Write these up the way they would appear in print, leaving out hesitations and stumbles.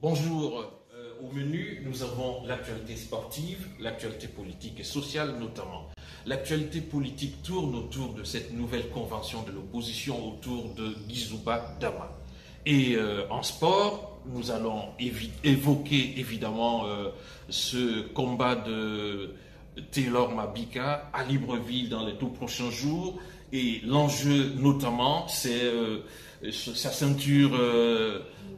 Bonjour, au menu, nous avons l'actualité sportive, l'actualité politique et sociale notamment. L'actualité politique tourne autour de cette nouvelle convention de l'opposition autour de Guizouba Dama. Et en sport, nous allons évoquer évidemment ce combat de Taylor Mabika à Libreville dans les tout prochains jours. Et l'enjeu notamment, c'est sa ceinture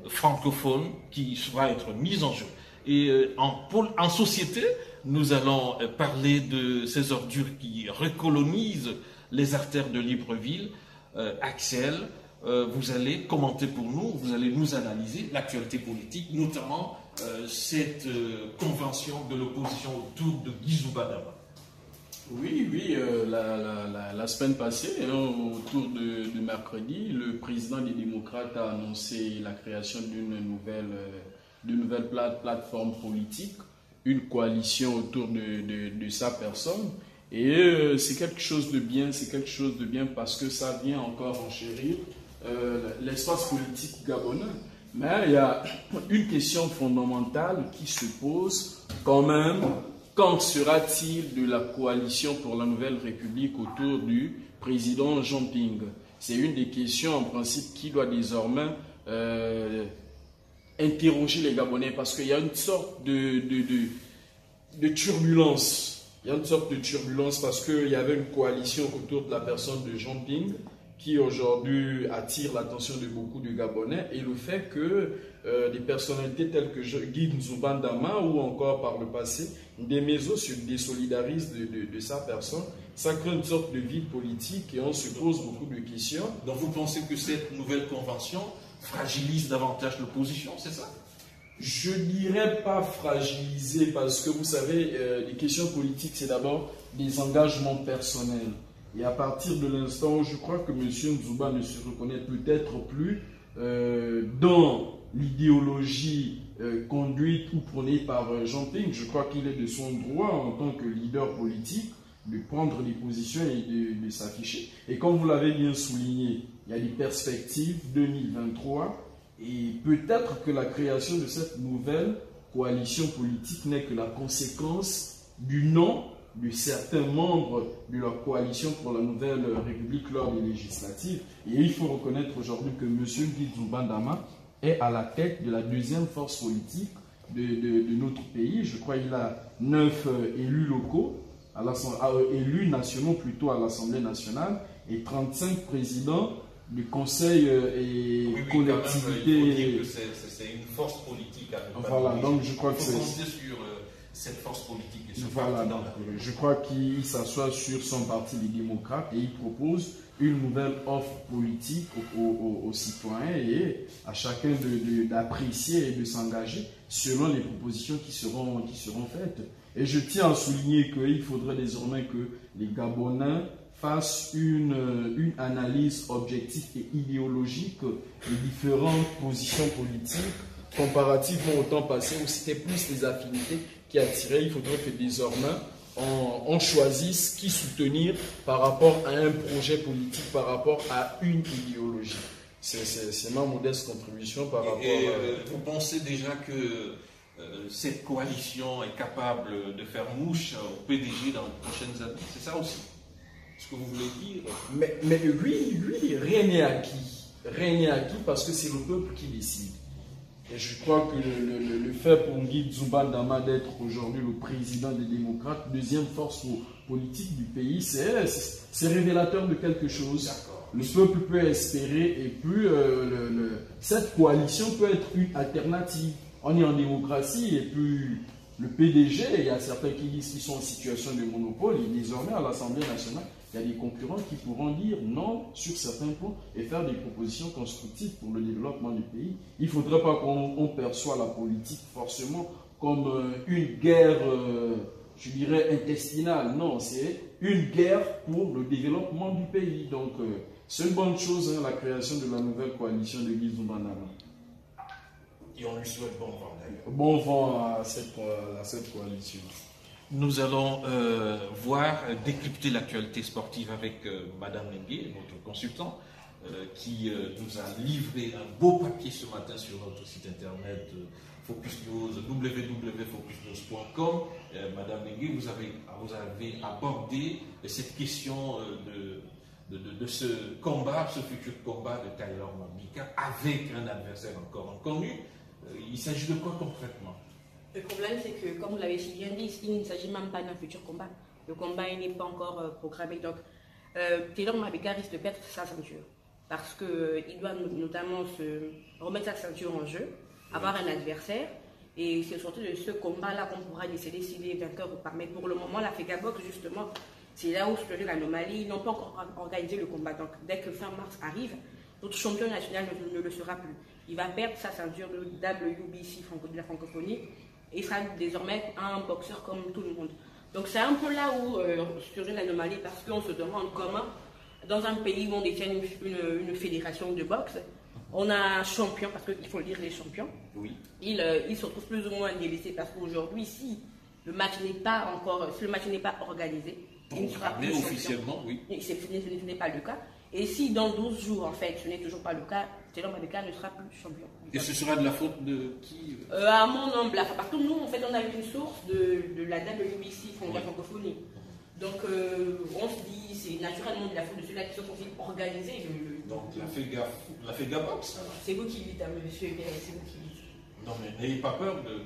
francophone qui va être mise en jeu. Et en société, nous allons parler de ces ordures qui recolonisent les artères de Libreville. Axel, vous allez commenter pour nous, vous allez nous analyser l'actualité politique, notamment cette convention de l'opposition autour de Guizouba Dama. Oui, la semaine passée, autour de mercredi, le président des démocrates a annoncé la création d'une nouvelle plateforme politique, une coalition autour de sa personne. Et c'est quelque chose de bien, parce que ça vient encore enchérir l'espace politique gabonais. Mais il y a une question fondamentale qui se pose quand même. Qu'en sera-t-il de la coalition pour la nouvelle République autour du président Jean Ping? C'est une des questions en principe qui doit désormais interroger les Gabonais, parce qu'il y a une sorte de turbulence. Il y a une sorte de turbulence parce qu'il y avait une coalition autour de la personne de Jean Ping qui aujourd'hui attire l'attention de beaucoup de Gabonais, et le fait que des personnalités telles que Guizouba Dama ou encore par le passé Ndemezo se désolidarisent de sa personne, ça crée une sorte de vide politique et on se pose beaucoup de questions. Donc vous pensez que cette nouvelle convention fragilise davantage l'opposition, c'est ça? Je dirais pas fragiliser, parce que vous savez, les questions politiques, c'est d'abord des engagements personnels. Et à partir de l'instant où je crois que M. Nzouba ne se reconnaît peut-être plus dans l'idéologie conduite ou prônée par Jean Ping, je crois qu'il est de son droit en tant que leader politique de prendre des positions et de s'afficher. Et comme vous l'avez bien souligné, il y a des perspectives 2023 et peut-être que la création de cette nouvelle coalition politique n'est que la conséquence du nom de certains membres de la coalition pour la nouvelle République lors des législatives. Et il faut reconnaître aujourd'hui que M. Guizouba Dama est à la tête de la deuxième force politique de notre pays. Je crois qu'il a 9 élus locaux, élus nationaux plutôt à l'Assemblée nationale, et 35 présidents du conseil et collectivités. C'est une force politique. Voilà, donc je crois que c'est sur cette force politique. Et voilà, donc, je crois qu'il s'assoit sur son parti des démocrates et il propose une nouvelle offre politique aux citoyens et à chacun d'apprécier et de s'engager selon les propositions qui seront faites. Et je tiens à souligner qu'il faudrait désormais que les Gabonais fassent une analyse objective et idéologique des différentes positions politiques comparativement au temps passé où c'était plus les affinités qui attiraient. Il faudrait que désormais on choisisse qui soutenir par rapport à un projet politique, par rapport à une idéologie. C'est ma modeste contribution par rapport à... Vous pensez déjà que cette coalition est capable de faire mouche au PDG dans les prochaines années? C'est ça aussi ce que vous voulez dire? Mais oui, rien n'est acquis. Rien n'est acquis parce que c'est le peuple qui décide. Et je crois que le fait pour Guizouba Dama d'être aujourd'hui le président des démocrates, deuxième force politique du pays, c'est révélateur de quelque chose. Le peuple peut espérer et puis cette coalition peut être une alternative. On est en démocratie et puis le PDG, il y a certains qui disent qu'ils sont en situation de monopole et désormais à l'Assemblée nationale, il y a des concurrents qui pourront dire non sur certains points et faire des propositions constructives pour le développement du pays. Il ne faudrait pas qu'on perçoive la politique forcément comme une guerre, je dirais, intestinale. Non, c'est une guerre pour le développement du pays. Donc, c'est une bonne chose, la création de la nouvelle coalition de Guizouba Dama. Et on lui souhaite bon vent d'ailleurs. Bon vent à cette coalition. Nous allons décrypter l'actualité sportive avec Madame Nengue, notre consultant. qui nous a livré un beau papier ce matin sur notre site internet Focus News, www.focusnews.com. Madame Lengue, vous avez abordé cette question de ce combat, ce futur combat de Taylor Mambika avec un adversaire encore inconnu. Il s'agit de quoi concrètement? Le problème, c'est que, comme vous l'avez si bien dit, il ne s'agit même pas d'un futur combat. Le combat n'est pas encore programmé. Donc, Taylor Mambika risque de perdre sa ceinture. Parce qu'il doit notamment se remettre sa ceinture en jeu, avoir un adversaire. Et c'est surtout de ce combat-là qu'on pourra décider s'il est vainqueur ou pas. Mais pour le moment, la FEGA Box, justement, c'est là où se trouve l'anomalie. Ils n'ont pas encore organisé le combat. Donc, dès que fin mars arrive, notre champion national ne le sera plus. Il va perdre sa ceinture de WBC de la francophonie et sera désormais un boxeur comme tout le monde. Donc, c'est un peu là où surgit l'anomalie parce qu'on se demande comment, dans un pays où on détient une fédération de boxe, on a un champion, parce qu'il faut le dire, les champions. Oui. Il se retrouve plus ou moins délaissé parce qu'aujourd'hui, si le match n'est pas organisé, il ne sera plus officiellement, oui. Ce n'est pas le cas. Et si dans 12 jours, en fait, ce n'est toujours pas le cas, Taylor Mambika ne sera plus champion. Et ce sera de la faute de qui? À mon humble avis, parce que nous, en fait, on a une source de la WBC, de la francophonie. Donc, on se dit, c'est naturellement de la faute de ceux-là qui sont censés organiser. Donc, la FEGA Box. C'est vous qui dites, monsieur, c'est vous qui dites. Non, mais n'ayez pas peur de...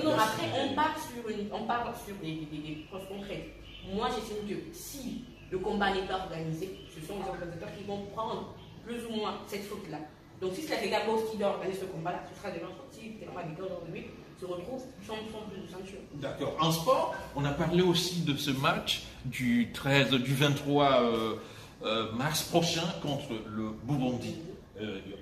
non, après, on parle sur des preuves concrètes. Moi, j'estime que si le combat n'est pas organisé, ce sont les organisateurs qui vont prendre plus ou moins cette faute-là. Donc, si c'est la FEGA Box qui doit organiser ce combat-là, ce sera de leur faute. Si Taylor Mambika aujourd'hui se retrouve sans plus de ceinture. D'accord. En sport, on a parlé aussi de ce match du 23 mars prochain contre le Burundi.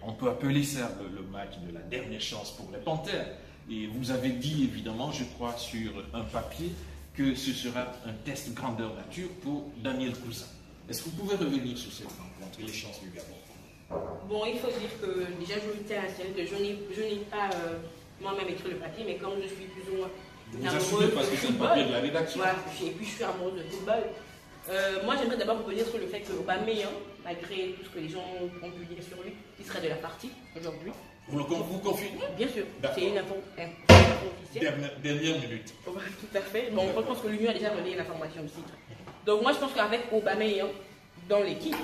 On peut appeler ça le match de la dernière chance pour les Panthères. Et vous avez dit, évidemment, je crois, sur un papier, que ce sera un test grandeur nature pour Daniel Cousin. Est-ce que vous pouvez revenir sur cette rencontre et les chances du Gabon? Bon, il faut dire que déjà, je tiens à dire que je n'ai pas moi-même écrit le papier, mais comme je suis plus ou moins amoureuse parce que c'est le papier de la rédaction. Voilà, et puis je suis amoureuse de football. Moi, j'aimerais d'abord revenir sur le fait que Aubameyang, malgré tout ce que les gens ont pu dire sur lui, il serait de la partie aujourd'hui. Vous confirmez? Bien sûr, c'est une info officielle. Dernière minute. Tout à fait. Bon, je pense que l'Union a déjà donné l'information aussi. Donc moi, je pense qu'avec Aubameyang dans l'équipe,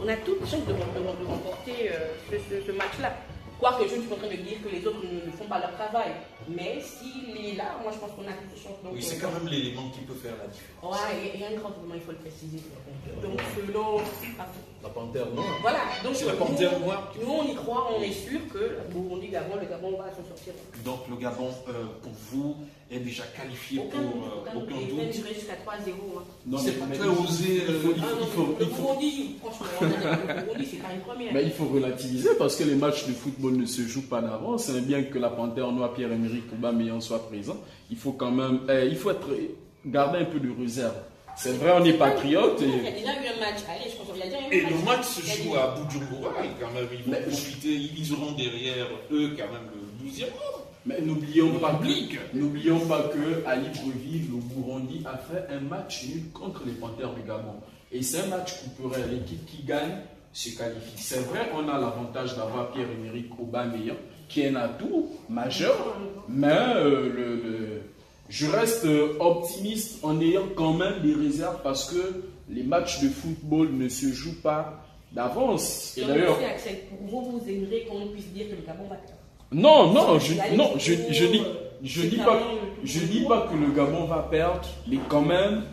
on a toute chance de remporter ce match-là. Quoique je ne suis pas en train de dire que les autres ne font pas leur travail. Mais s'il est là, moi je pense qu'on a plus de chance. Oui, c'est quand même l'élément qui peut faire la différence. Ouais, il y a un grand élément, il faut le préciser. Donc selon... La panthère noire. Voilà. C'est la panthère noire. Nous, on y croit, on est sûr que le Gabon va s'en sortir. Donc le Gabon, pour vous, est déjà qualifié pour aucun doute. Il va durer jusqu'à 3-0. Non, c'est pas très osé. Le Burundi, franchement, le Burundi, c'est pas une première. Mais il faut relativiser parce que les matchs de football ne se jouent pas d'avance. C'est bien que la panthère noire Pierre-Emerick Aubameyang soit présent. Il faut quand même, garder un peu de réserve. C'est vrai, on est patriote. Il y a déjà eu un match. Allez, je pense qu'il y a déjà eu un match. Et le match se joue à Bujumbura. Quand même, ils vont profiter. Ils auront derrière eux quand même le 12e ordre. Mais n'oublions pas que à Libreville, le Burundi a fait un match nul contre les Panthères du Gabon. Et c'est un match couperet. L'équipe qui gagne se qualifie. C'est vrai, on a l'avantage d'avoir Pierre-Emerick Aubameyang, qui est un atout majeur, mais je reste optimiste en ayant quand même des réserves parce que les matchs de football ne se jouent pas d'avance. Et d'ailleurs, vous aimeriez qu'on puisse dire que le Gabon va perdre? Non, je dis pas que le Gabon va perdre, mais quand même,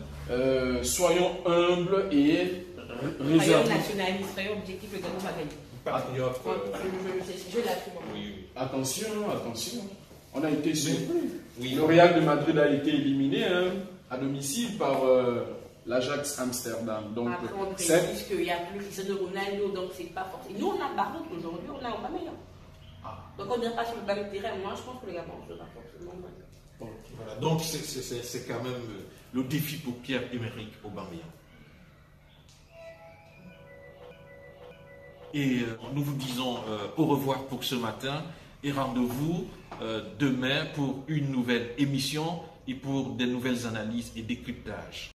soyons humbles et réservés. Soyons nationalistes, soyons objectifs, le Gabon va gagner. Patriote. Je l'assume. Oui. Attention. On a été surpris. Oui. Le Real de Madrid a été éliminé à domicile par l'Ajax Amsterdam. Donc, après, on précise qu'il n'y a plus Cristiano Ronaldo, donc c'est pas forcément. Nous, on a par contre aujourd'hui, on a Aubameyang. Donc on ne vient pas sur le même terrain. Moi, je pense que le Gabon sera forcément vainqueur. Voilà. Donc c'est quand même le défi pour Pierre-Emerick Aubameyang. Et nous vous disons au revoir pour ce matin et rendez-vous demain pour une nouvelle émission et pour des nouvelles analyses et décryptages.